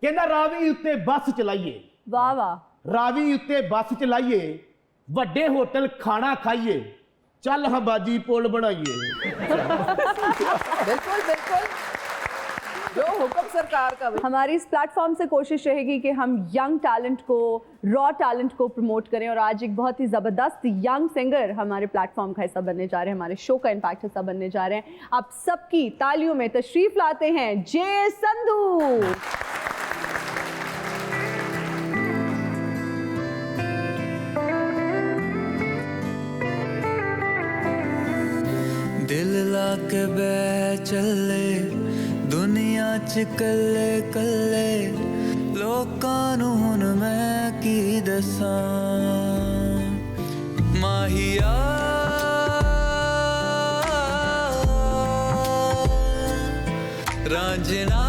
ਕਹਿੰਦਾ ਰਾਵੀ ਉੱਤੇ ਬੱਸ ਚਲਾਈਏ, वाह वाह। ਰਾਵੀ ਉੱਤੇ ਬੱਸ ਚਲਾਈਏ, ਵੱਡੇ ਹੋਟਲ ਖਾਣਾ ਖਾਈਏ, ਚੱਲ ਹਾਂ ਬਾਜੀ ਪੁਲ ਬਣਾਈਏ। बिल्कुल बिल्कुल जो हुक्म सरकार का। हमारी इस प्लेटफॉर्म से कोशिश रहेगी कि हम यंग टैलेंट को, रॉ टैलेंट को प्रमोट करें और आज एक बहुत ही ज़बरदस्त यंग सिंगर हमारे प्लेटफॉर्म का हिस्सा बनने जा रहे हैं, हमारे शो का इम्पैक्ट हिस्सा बनने जा रहे हैं। आप सबकी तालियों में तशरीफ लाते हैं जे संधू। दिल ला के बह चले दुनिया च कल्ले कल्ले, लोकां नूं हुण मैं की दसां माहिया। रांझना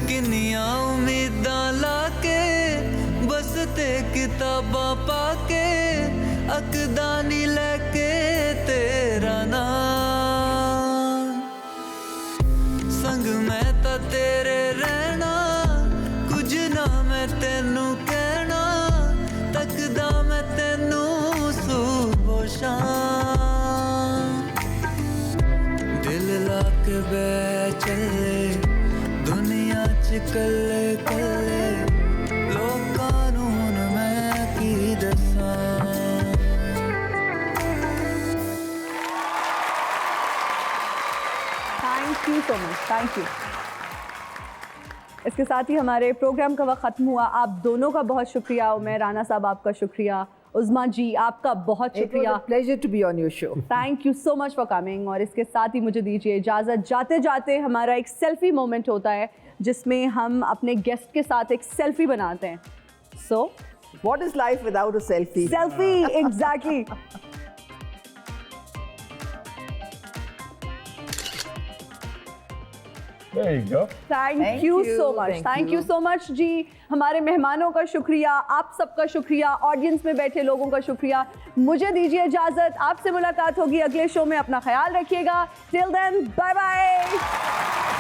किन्नियां उम्मीदां लाके बस ते किताबां पाके अकदा नी लैके तेरा नाम संग मैं तां तेरे रहना, कुछ ना मैं तेनू कहना, तकदा मैं तेनू सुबह शाम। दिल ला के बह चले दुनिया च कल्ले कल्ले, लोकां नूं हुण मैं की दसां। Thank you so much, thank you. इसके साथ ही हमारे प्रोग्राम का वक्त ख़त्म हुआ। आप दोनों का बहुत शुक्रिया। उमर राना साहब आपका शुक्रिया, उज़मा जी आपका बहुत शुक्रिया। Pleasure to be on your show. Thank you so much for coming. और इसके साथ ही मुझे दीजिए इजाज़त। जाते जाते हमारा एक सेल्फी मोमेंट होता है जिसमें हम अपने गेस्ट के साथ एक सेल्फी बनाते हैं। So what is life without a selfie? Selfie, exactly. There you go. Thank you so much, thank you so much जी। हमारे मेहमानों का शुक्रिया, आप सबका शुक्रिया, ऑडियंस में बैठे लोगों का शुक्रिया। मुझे दीजिए इजाजत, आपसे मुलाकात होगी अगले शो में। अपना ख्याल रखिएगा। Till then, bye bye.